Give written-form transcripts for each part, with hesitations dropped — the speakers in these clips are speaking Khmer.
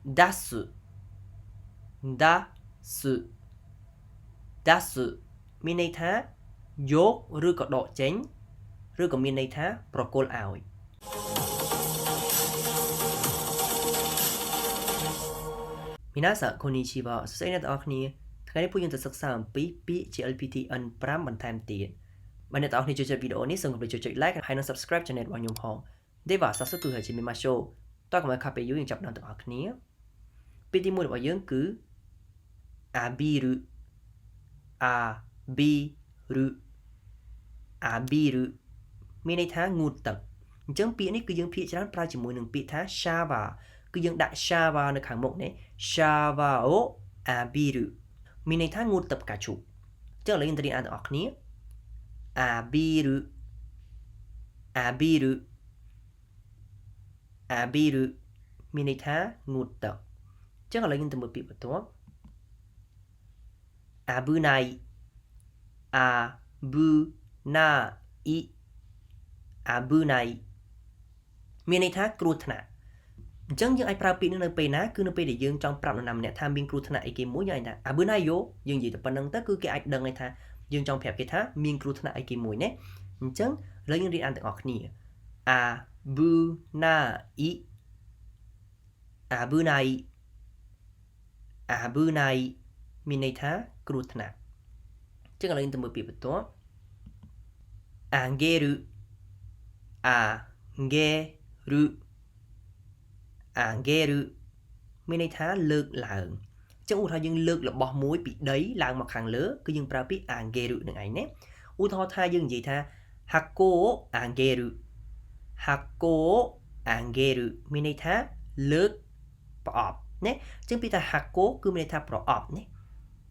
出す出す出すមានន័យថាយកឬក៏ដកចេញឬក៏មានន័យថាប្រគល់ឲ្យ皆さんこんにちはសួស្តីអ្នកទាំងអស់គ្នាថ្ងៃនេះពួកយើងទៅសិក្សាអំពីពាក្យ JLPT N5 បន្ថែមទៀតបើអ្នកទាំងអស់គ្នាចូលចិត្តវីដេអូនេះសូមកុំភ្លេចចុច like ហើយនិង subscribe channel របស់ខ្ញុំផងでは早速始めましょうតើកុំឲ្យខាតពេលយូរយើងចាប់ផ្ដើមទាំងអស់គ្នាពាក្យទី1របស់យើងគឺ浴びる浴びる浴びるមានន័យថាងូតទឹកអញ្ចឹងពាក្យនេះគឺយើងភាគច្រើនប្រើជាមួយនឹងពាក្យថា shower គឺយើងដាក់ shower នៅខាងមុខនេះ shower を浴びるមានន័យថាងូតទឹកផ្កាឈូកអញ្ចឹងឥឡូវយើងទៅរៀនអានទាំងអស់គ្នា浴びる浴びる浴びるមានន័យថាងូតទឹកអញ្ចឹងឥឡូវយើងទៅមើលពាក្យបន្ទាប់危ない危ない危ないមានន័យថាគ្រោះថ្នាក់អញ្ចឹងយើងអាចប្រើពាក្យនេះនៅពេលណាគឺនៅពេលដែលយើងចង់ប្រាប់នរណាម្នាក់ថាមានគ្រោះថ្នាក់អីគេមួយយើងអាចថា危ないよយើងនិយាយតែប៉ុណ្្នឹងទៅគឺគេអាចដឹងថាយើងចង់ប្រាប់គេថាមានគ្រោះថ្នាក់អីគេមួយណាអញ្ចឹងឥឡូវយើងរៀនអានទាំងអស់គ្នា危ない危ない危ないមានន័យថាគ្រោះថ្នាក់អញ្ចឹងឥឡូវយើងទៅមើលពាក្យបន្ទាប់あげるあげるあげるមានន័យថាលើកឡើងអញ្ចឹងឧទាហរណ៍យើងលើករបស់មួយពីដីឡើងមកខាងលើគឺយើងប្រើពាក្យあげるនឹងឯងណាឧទាហរណ៍ថាយើងនិយាយថា箱をあげる箱をあげるមានន័យថាលើកប្រអប់ណាអញ្ចឹងពាក្យថា箱គឺមានន័យថាប្រអប់ណា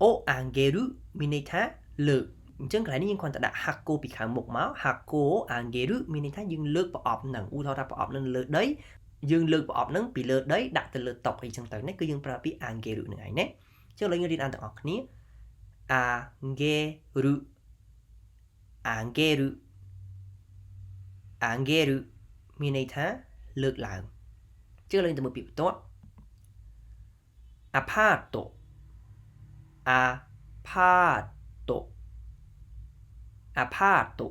អូអាងហ្គេរុមានន័យថាលើកអញ្ចឹងកន្លែងនេះយើងគ្រាន់តែដាក់ហាកូពីខាងមុខមកហាកូអាងហ្គេរុមានន័យថាយើងលើកប្រអប់ហ្នឹងឧទាហរណ៍ថាប្រអប់នឹងលើដីយើងលើកប្រអប់ហ្នឹងពីលើដីដាក់ទៅលើតុអីចឹងទៅនេះគឺយើងប្រើពាក្យអាងហ្គេរុនឹងឯងណាអញ្ចឹងឥឡូវយើងរៀនអានទាំងអស់គ្នាអាងហ្គេរុអាងហ្គេរុអាងហ្គេរុមានន័យថាលើកឡើងអញ្ចឹងឥឡូវទៅមើលពាក្យបន្ទាប់អាផាតូអាផាតូអាផាតូ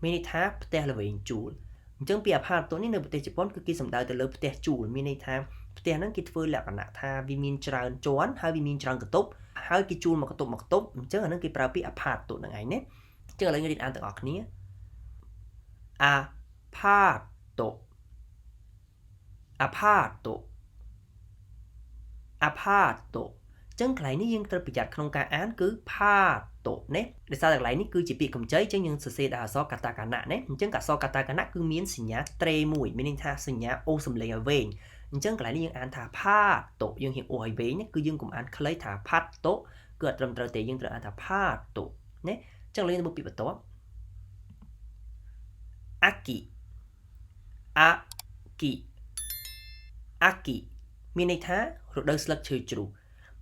មានន័យថាផ្ទះល្វែងជួលអញ្ចឹងពីអាផាតូនេះនៅប្រទេសជប៉ុនគឺគេសំដៅទៅលើផ្ទះជួលមានន័យថាផ្ទះហ្នឹងគេធ្វើលក្ខណៈថាវាមានច្រើនជាន់ហើយវាមានច្រើនកន្ទប់ហើយគេជួលមកកន្ទប់អញ្ចឹងអាហ្នឹងគេប្រើពាក្យអាផាតូហ្នឹងឯងណាអញ្ចឹងឥឡូវយើងរៀនអានទាំងអស់គ្នាអាផាតូអាផាតូអាផាតូចឹងកន្លែងនេះយើងត្រូវប្រយ័ត្នក្នុងការអានគឺផាតូណាដោយសារតែកន្លែងនេះគឺជាពាក្យកម្ចីចឹងយើងសរសេរដោយអក្សរកាតាកាណៈណាអញ្ចឹងអក្សរកាតាកាណៈគឺមានសញ្ញាត្រេមួយមានន័យថាសញ្ញាអូសំឡេងឲ្យវែងអញ្ចឹងកន្លែងនេះយើងអានថាផាតូយើងហៀងអូឲ្យវែងគឺយើងកុំអានខ្លីថាផាតូគឺអត់ត្រឹមត្រូវទេយើងត្រូវអានថាផាតូណាអញ្ចឹងយើងទៅមើលពាក្យបន្ទាប់អាគីអាគីអាគីមានន័យថារដូវស្លឹកឈើជ្រុះ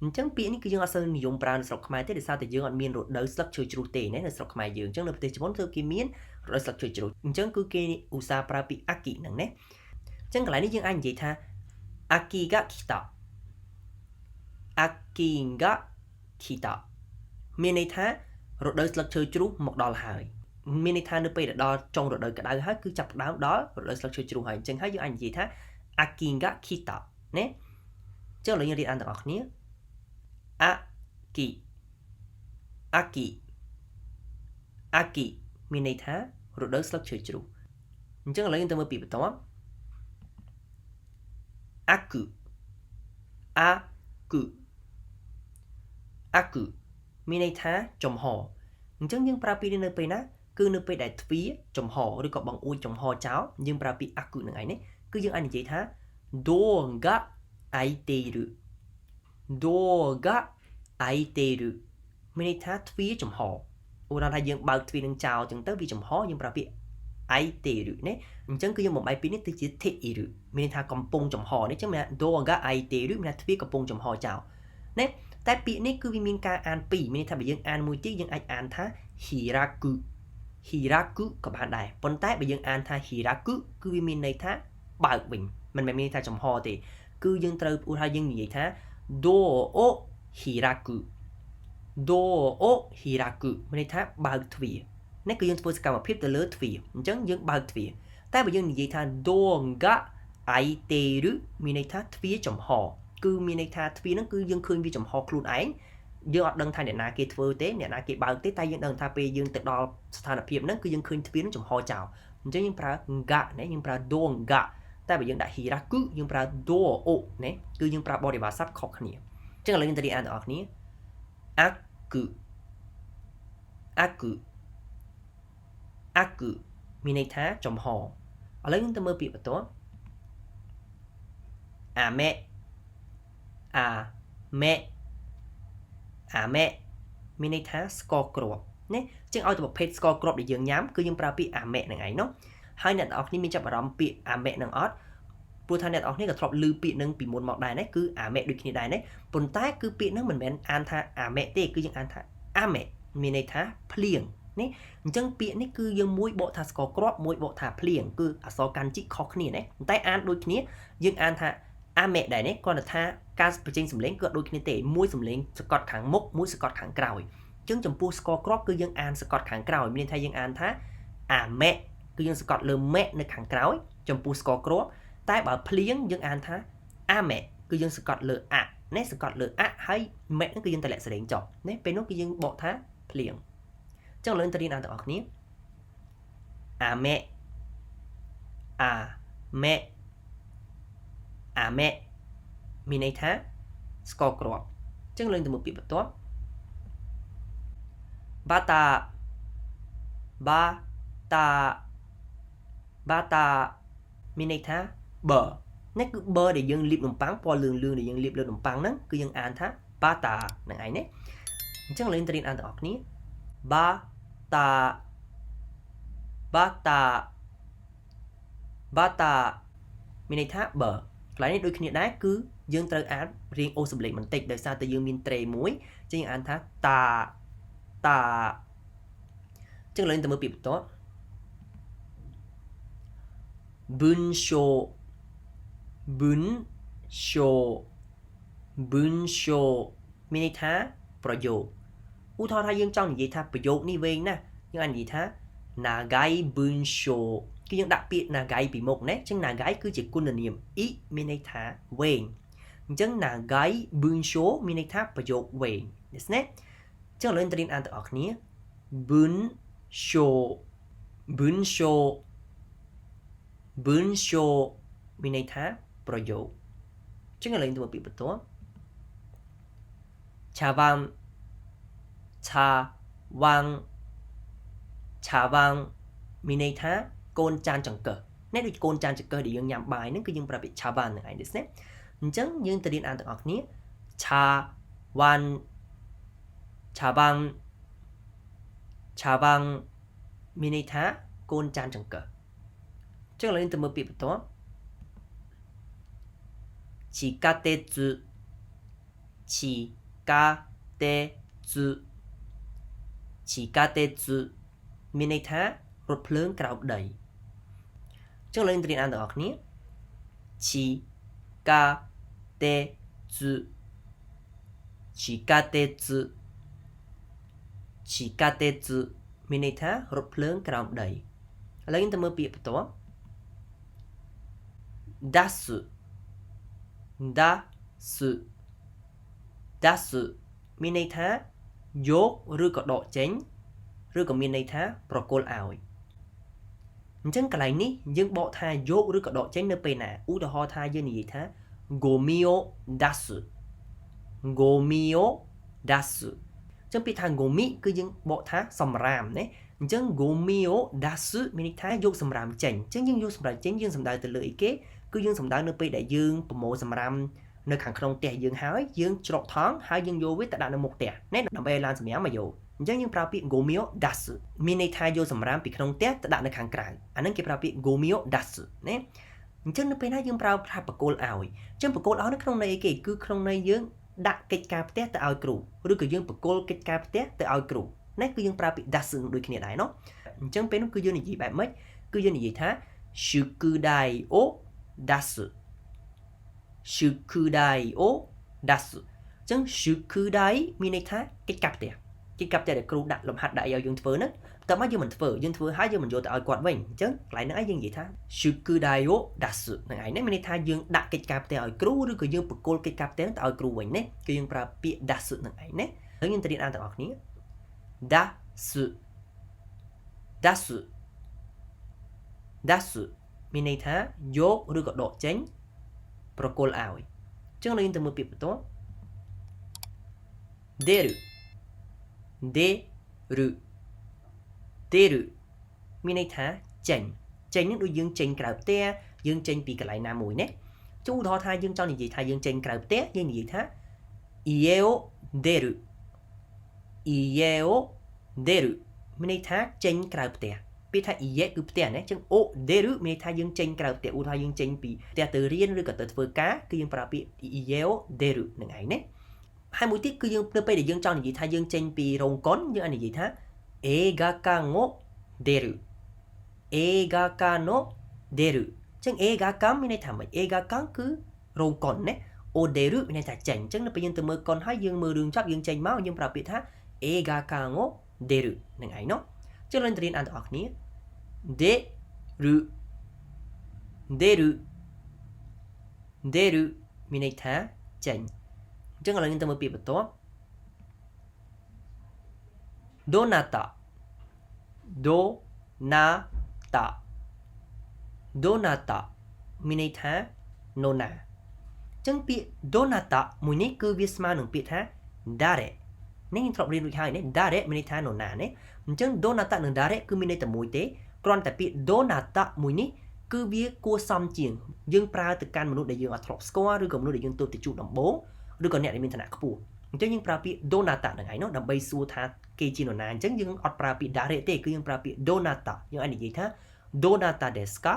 អញ្ចឹងពាក្យនេះគឺយើងអត់សូវនិយមប្រើនៅស្រុកខ្មែរទេដោយសារតែយើងអត់មានរដូវស្លឹកឈើជ្រុះទេណានៅស្រុកខ្មែរយើងអញ្ចឹងនៅប្រទេសជប៉ុនគឺគេមានរដូវស្លឹកឈើជ្រុះអញ្ចឹងគឺគេឧស្សាហ៍ប្រើពាក្យអាគីហ្នឹងណាអញ្ចឹងកន្លែងនេះយើងអាចនិយាយថាអាគីが来たអាគីが来たមានន័យថារដូវស្លឹកឈើជ្រុះមកដល់ហើយមានន័យថានៅពេលដល់ចុងរដូវក្តៅហើយគឺចាប់ផ្ដើមដល់រដូវស្លឹកឈើជ្រុះហើយអញ្ចឹងហើយយើងអាចនិយាយថាអាគីが来たណាចឹងឥឡូវយើងរៀនអានទាំងអស់គ្នាអាគីអាគីអាគីមានន័យថារដូវស្លឹកឈើជ្រុះអញ្ចឹងឥឡូវយើងទៅមើលពាក្យបន្ទាប់អាគឺអាគឺអាគឺមានន័យថាចំហអញ្ចឹងយើងប្រើពាក្យនេះនៅពេលណាគឺនៅពេលដែលទ្វារចំហឬក៏បង្អួចចំហចោលយើងប្រើពាក្យអាគឺនឹងឯងនេះគឺយើងអាចនិយាយថាドアが開いているドアが開いているមានន័យថាទ្វារចំហឧទាហរណ៍ថាយើងបើកទ្វារនឹងចោលអញ្ចឹងទៅវាចំហយើងប្រើពាក្យ開いているណាអញ្ចឹងគឺយើងបំបែកពាក្យនេះទៅជាているមានន័យថាកំពុងចំហនេះអញ្ចឹងមានថាドアが開いているមានថាទ្វារកំពុងចំហចោលណាតែពាក្យនេះគឺវាមានការអានពីរមានន័យថាបើយើងអានមួយទៀតយើងអាចអានថាひらくひらくក៏បានដែរប៉ុន្តែបើយើងអានថាひらくគឺវាមានន័យថាបើកវិញមិនមែនមានន័យថាចំហទេ គឺយើងត្រូវឧទាហរណ៍យើងនិយាយថា door を開く door を開くមានន័យថាបើកទ្វារនេះគឺយើងធ្វើសកម្មភាពទៅលើទ្វារអញ្ចឹងយើងបើកទ្វារតែបើយើងនិយាយថា door が開いているមានន័យថាទ្វារចំហគឺមានន័យថាទ្វារហ្នឹងគឺយើងឃើញវាចំហខ្លួនឯងយើងអត់ដឹងថាអ្នកណាគេធ្វើទេអ្នកណាគេបើកទេតែយើងដឹងថាពេលយើងទៅដល់ស្ថានភាពហ្នឹងគឺយើងឃើញទ្វារហ្នឹងចំហចោលអញ្ចឹងយើងប្រើ ga ណាយើងប្រើ door ga តែបើយើងដាក់ hiraku យើងប្រើ door o ណាគឺយើងប្រើបរិយាស័ព្ទខុសគ្នាអញ្ចឹងឥឡូវយើងទៅរៀនអានទាំងអស់គ្នា aku aku aku មានន័យថាចំហឥឡូវយើងទៅមើលពាក្យបន្ទាប់ ame ame ame មានន័យថាស្ករគ្រាប់ណាចឹងឲ្យទៅប្រភេទស្ករគ្រាប់ដែលយើងញ៉ាំគឺយើងប្រើពាក្យ ame ហ្នឹងឯងនោះហើយអ្នកនរគ្នាមានចាប់អារម្មណ៍ពាក្យ ame ហ្នឹងអត់ព្រោះថាអ្នកនរគ្នាក៏ធ្លាប់ឮពាក្យហ្នឹងពីមុនមកដែរណាគឺ ame ដូចគ្នាដែរណាប៉ុន្តែគឺពាក្យហ្នឹងមិនមែនអានថា ame ទេគឺយើងអានថា ame មានន័យថាភ្លៀងណាអញ្ចឹងពាក្យនេះគឺយើងមួយបកថាស្ករគ្រាប់មួយបកថាភ្លៀងគឺអក្សរកាន់ជីខុសគ្នាណាតែអានដូចគ្នាយើងអានថា ame ដែរនេះគ្រាន់តែថាការបញ្ចេញសំឡេងគឺដូចគ្នាទេមួយសំឡេងសកត់ខាងមុខមួយសកត់ខាងក្រោយអញ្ចឹងចំពោះស្ករគ្រាប់គឺយើងអានសកត់ខាងក្រោយមានន័យថាយើងអានថា ame គឺយើងសកត់លើ me នៅខាងក្រោយចំពោះស្ករគ្រាប់តែបើភ្លៀងយើងអានថា ame គឺយើងសកត់លើ a ណាសកត់លើ a ហើយ me ហ្នឹងគឺយើងតម្លាក់សរេងចុះណាពេលនោះគឺយើងបកថាភ្លៀងអញ្ចឹងឥឡូវទៅរៀនអានទាំងអស់គ្នា ame ame ame មានន័យថាស្ករគ្រាប់អញ្ចឹងលើកទៅមើលពាក្យបន្ទាប់ bata bata bata មានន័យថាប៊ឺនេះគឺប៊ឺដែលយើងលាបនំប៉័ងពណ៌លឿងដែលយើងលាបលើនំប៉័ងហ្នឹងគឺយើងអានថា bata ហ្នឹងឯងណាអញ្ចឹងលើកទៅរៀនអានទាំងអស់គ្នា bata bata bata មានន័យថាប៊ឺកន្លែងនេះដូចគ្នាដែរគឺយើងត្រូវអានរៀងអូសសម្លេងបន្តិចដោយសារតែយើងមានត្រេមួយចឹងយើងអានថាតាតាចឹងឡើងទៅមើលពាក្យបន្ទាប់ bunsho bunsho bunsho មានន័យថាប្រយោគឧទាហរណ៍ថាយើងចង់និយាយថាប្រយោគនេះវែងណាស់យើងអាចនិយាយថា nagai bunsho គឺយើងដាក់ពាក្យ nagai ពីមុខណាចឹង nagai គឺជាគុណនាម i មានន័យថាវែងអញ្ចឹង nagai bunsho មានន័យថាប្រយោគវែងですねចឹងឥឡូវទៅរៀនអានទាំងអស់គ្នា bunsho bunsho bunsho មានន័យថាប្រយោគចឹងឥឡូវទៅមើលពាក្យបន្ទាប់ chawan chawan chawan មានន័យថាកូនចានចង្កឹះនេះដូចកូនចានចង្កឹះដែលយើងញ៉ាំបាយហ្នឹងគឺយើងប្រើពាក្យ chawan ហ្នឹងឯងですねអញ្ចឹងយើងទៅរៀនអានទាំងអស់គ្នា chawan chawan chawan មានន័យថាកូនចានចង្កឹះអញ្ចឹងឥឡូវទៅមើលពាក្យបន្ទាប់ chikatetsu chikatetsu chikatetsu មានន័យថារថភ្លើងក្រោមដីចឹងឥឡូវទៅរៀនអានទាំងអស់គ្នា chikatetsu chikatetsu chikatetsu មានន័យថារថភ្លើងក្រោមដីឥឡូវយើងទៅមើលពាក្យបន្ទាប់ dasu dasu dasu មានន័យថាយកឬក៏ដកចេញឬក៏មានន័យថាប្រគល់ឲ្យអញ្ចឹងកន្លែងនេះយើងបកថាយកឬក៏ដកចេញនៅពេលណាឧទាហរណ៍ថាយើងនិយាយថា gomi o dasu gomi o dasu អញ្ចឹងពាក្យថា gomi គឺយើងបកថាសម្រាមណាអញ្ចឹង gomi o dasu មានន័យថាយកសម្រាមចេញអញ្ចឹងយើងយកសម្រាមចេញយើងសំដៅទៅលើអីគេគឺយើងសំដៅនៅពេលដែលយើងប្រមូលសម្រាមនៅខាងក្នុងផ្ទះយើងហើយយើងច្រកថង់ហើយយើងយកវាទៅដាក់នៅមុខផ្ទះណាដើម្បីឲ្យឡានសម្រាមមកយកអញ្ចឹងយើងប្រើពាក្យ gomi o dasu មានន័យថាយកសម្រាមពីក្នុងផ្ទះទៅដាក់នៅខាងក្រៅអាហ្នឹងគេប្រើពាក្យ gomi o dasu ណាអញ្ចឹងនៅពេលណាយើងប្រើថាបកគលឲ្យអញ្ចឹងបកគលឲ្យនៅក្នុងន័យអីគេគឺក្នុងន័យយើងដាក់កិច្ចការផ្ទះទៅឲ្យគ្រូឬក៏យើងបកគលកិច្ចការផ្ទះទៅឲ្យគ្រូណាគឺយើងប្រើពាក្យ dasu ដូចគ្នាដែរណោះអញ្ចឹងពេលនោះគឺយើងនិយាយបែបម៉េចគឺយើងនិយាយថា shukudai o dasu 宿題を出すចឹង宿題មានន័យថាកិច្ចការផ្ទះកិច្ចការផ្ទះដែលគ្រូដាក់លំហាត់ដាក់ឲ្យយើងធ្វើហ្នឹងតែមកយើងមិនធ្វើយើងធ្វើហើយយើងមិនយកទៅឲ្យគាត់វិញអញ្ចឹងកន្លែងហ្នឹងឯងយើងនិយាយថា宿題を出すហ្នឹងឯងមានន័យថាយើងដាក់កិច្ចការផ្ទះឲ្យគ្រូឬក៏យើងបកគលកិច្ចការផ្ទះទៅឲ្យគ្រូវិញណាគឺយើងប្រើពាក្យ出すហ្នឹងឯងណាហើយយើងទៅរៀនអានទាំងអស់គ្នា出す出す出すមានន័យថាយកឬក៏ដកចេញប្រគល់ឲ្យអញ្ចឹងយើងទៅមើលពាក្យបន្ទាប់出る出る出るមានន័យថាចេញចេញនឹងដូចយើងចេញក្រៅផ្ទះយើងចេញពីកន្លែងណាមួយណាចុះឧទាហរណ៍ថាយើងចង់និយាយថាយើងចេញក្រៅផ្ទះយើងនិយាយថា家を出る家を出るមានន័យថាចេញក្រៅផ្ទះពាក្យថា家គឺផ្ទះណាអញ្ចឹងអូ出るមានន័យថាយើងចេញក្រៅផ្ទះឧទាហរណ៍យើងចេញពីផ្ទះទៅរៀនឬក៏ទៅធ្វើការគឺយើងប្រើពាក្យ家を出るនឹងឯងណាហើយមួយទៀតគឺយើងទៅពេលដែលយើងចង់និយាយថាយើងចេញពីរោងកុនយើងអាចនិយាយថា映画館を出る映画館の出るអញ្ចឹង映画館មានន័យថាម៉េច映画館គឺរោងកុនណាអូ出るមានន័យថាចេញអញ្ចឹងនៅពេលយើងទៅមើលកុនហើយយើងមើលរឿងចប់យើងចេញមកយើងប្រើពាក្យថា映画館を出るនឹងឯងនោះចុះយើងទៅរៀនអានទាំងអស់គ្នា出る出る出るមានន័យថាចេញអញ្ចឹងឥឡូវយើងទៅមើលពាក្យបន្ទាប់どなたどなたどなたមានន័យថានរណាអញ្ចឹងពាក្យどなたមួយនេះគឺវាស្មើនឹងពាក្យថា誰នេះយើងធ្លាប់រៀនរួចហើយណា誰មានន័យថានរណាណាអញ្ចឹងどなたនិង誰គឺមានន័យតែមួយទេគ្រាន់តែពាក្យどなたមួយនេះគឺវាគួរសមជាងយើងប្រើទៅកាន់មនុស្សដែលយើងអត់ធ្លាប់ស្គាល់ឬក៏មនុស្សដែលយើងទើបទៅជួបដំបូងឬក៏អ្នកដែលមានឋានៈខ្ពស់អញ្ចឹងយើងប្រើពាក្យどなたនឹងឯងនោះដើម្បីសួរថាគេជានរណាអញ្ចឹងយើងអត់ប្រើពាក្យ誰ទេគឺយើងប្រើពាក្យどなたយើងអាចនិយាយថាどなたですか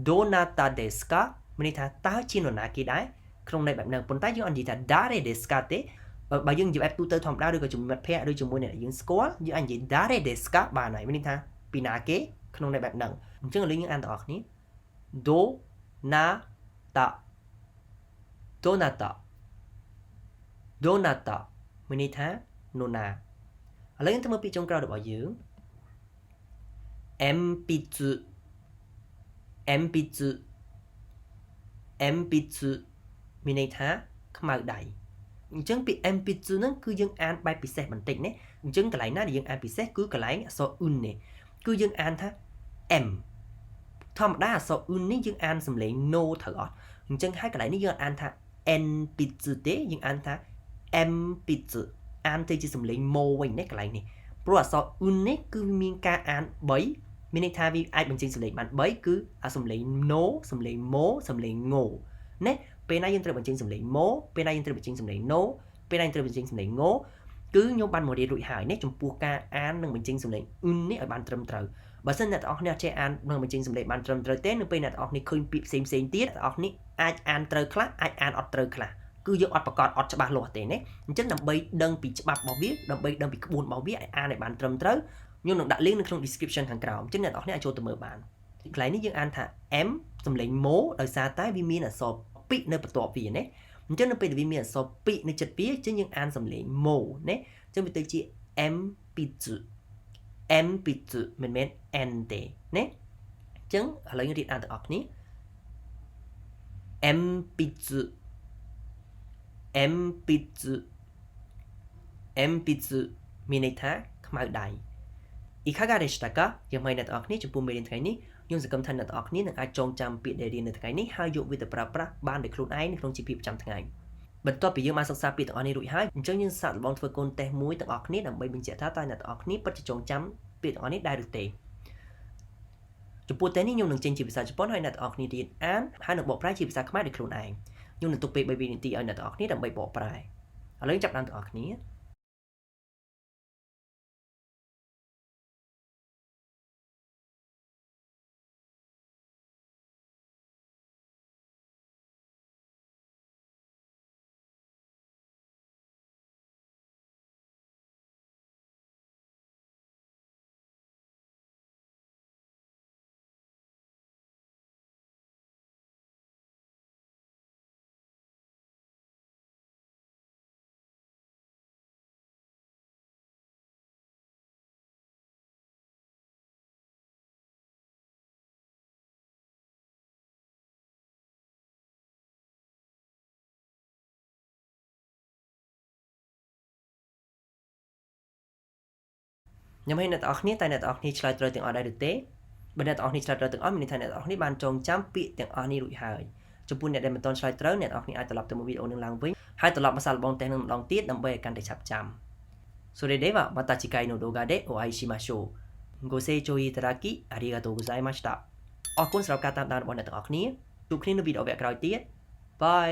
どなたですかមានន័យថាតើជានរណាគេដែរក្នុងន័យបែបហ្នឹងប៉ុន្តែយើងអត់និយាយថា誰ですかទេបើយើងនិយាយបែបទូទៅធម្មតាឬក៏ជាមួយមិត្តភ័ក្តិឬជាមួយអ្នកដែលយើងស្គាល់យើងអាចនិយាយ誰ですかបានហើយមានន័យថាពីណាគេក្នុងន័យបែបហ្នឹងអញ្ចឹងឥឡូវយើងអានទាំងអស់គ្នាどなたどなたどなたមានន័យថានរណាឥឡូវយើងទៅមើលពាក្យចុងក្រោយរបស់យើង鉛筆鉛筆鉛筆មានន័យថាខ្មៅដៃអញ្ចឹងពាក្យ鉛筆ហ្នឹងគឺយើងអានបែបពិសេសបន្តិចណាអញ្ចឹងកន្លែងណាដែលយើងអានពិសេសគឺកន្លែងអក្សរ un នេះគឺយើងអានថា m ធម្មតាអក្សរ un នេះយើងអានសំឡេង no ត្រូវអត់អញ្ចឹងហើយកន្លែងនេះយើងអានថា n ពីតទេយើងអានថា m ពីតអានទៅជាសំឡេង mo វិញណាកន្លែងនេះព្រោះអក្សរ un នេះគឺមានការអាន3មានន័យថាវាអាចបញ្ចេញសំឡេងបាន3គឺអាសំឡេង no សំឡេង mo សំឡេង ngo ណាពេលណាយើងត្រូវបញ្ចេញសំឡេង mo ពេលណាយើងត្រូវបញ្ចេញសំឡេង no ពេលណាយើងត្រូវបញ្ចេញសំឡេង ngo គឺខ្ញុំបានមករៀនរួចហើយនេះចំពោះការអាននិងបញ្ចេញសំឡេង un នេះឲ្យបានត្រឹមត្រូវបើសិនអ្នកទាំងអស់គ្នាអត់ចេះអាននិងបញ្ចេញសំឡេងបានត្រឹមត្រូវទេនៅពេលអ្នកទាំងអស់គ្នាឃើញពាក្យផ្សេងទៀតអ្នកទាំងអស់គ្នាអាចអានត្រូវខ្លះអាចអានអត់ត្រូវខ្លះគឺយើងអត់ប្រកាសអត់ច្បាស់លាស់ទេណាអញ្ចឹងដើម្បីដឹងពីច្បាប់របស់វាដើម្បីដឹងពីក្បួនរបស់វាឲ្យអានឲ្យបានត្រឹមត្រូវខ្ញុំនឹងដាក់ link នៅក្នុង description ខាងក្រោមអញ្ចឹងអ្នកទាំងអស់គ្នាអាចចូលទៅមើលបានកន្លែងនេះយើងអានថា m សំឡេង mo ដោយសារតែវាមានអក្សរពីរនៅបន្ទាប់វាណាអញ្ចឹងនៅពេលដែលវាមានអក្សរពីរនៅចិត្តវាអញ្ចឹងយើងអានសំឡេង mo ណាអញ្ចឹងវាទៅជា m ពីត m ពីតមិនមែន n ទេណាអញ្ចឹងឥឡូវយើងរៀនអានទាំងអស់គ្នា m ពីត m ពីត m ពីតមានន័យថាខ្មៅដៃいかがでしたかយ៉ាងម៉េចអ្នកទាំងអស់គ្នាចំពោះមេរៀនថ្ងៃនេះខ្ញុំសង្ឃឹមថាអ្នកទាំងអស់គ្នានឹងអាចចងចាំពាក្យដែលរៀននៅថ្ងៃនេះហើយយកវាទៅប្រើប្រាស់បានដោយខ្លួនឯងនៅក្នុងជីវភាពប្រចាំថ្ងៃបន្ទាប់ពីយើងបានសិក្សាពាក្យទាំងអស់នេះរួចហើយអញ្ចឹងយើងសាកល្បងធ្វើកូនតេស្តមួយទាំងអស់គ្នាដើម្បីបញ្ជាក់ថាតើអ្នកទាំងអស់គ្នាពិតជាចងចាំពាក្យទាំងអស់នេះដែរឬទេចំពោះតេស្តនេះខ្ញុំនឹងចេញជាភាសាជប៉ុនហើយអ្នកទាំងអស់គ្នារៀនអានហើយនឹងបកប្រែជាភាសាខ្មែរដោយខ្លួនឯងខ្ញុំនឹងទុកពេល3វិនាទីឲ្យអ្នកទាំងអស់គ្នាដើម្បីបកប្រែឥឡូវចាប់ផ្ដើមទាំងអស់គ្នា ខ្ញុំឲ្យអ្នកទាំងអស់គ្នាតែអ្នកទាំងអស់គ្នាឆ្លើយត្រូវទាំងអស់ដែរឬទេបើអ្នកទាំងអស់គ្នាឆ្លើយត្រូវទាំងអស់មានន័យថាអ្នកទាំងអស់គ្នាបានចងចាំពាក្យទាំងអស់នេះរួចហើយចំពោះអ្នកដែលមិនទាន់ឆ្លើយត្រូវអ្នកទាំងអស់គ្នាអាចត្រឡប់ទៅមើលវីដេអូនឹងឡើងវិញហើយត្រឡប់មកសាកល្បងតេស្តនឹងម្ដងទៀតដើម្បីឲ្យកាន់តែឆាប់ចាំそれではまた次回の動画でお会いしましょうご清聴いただきありがとうございましたអរគុណសម្រាប់ការតាមដានរបស់អ្នកទាំងអស់គ្នាជួបគ្នានៅវីដេអូវគ្គក្រោយទៀតបាយ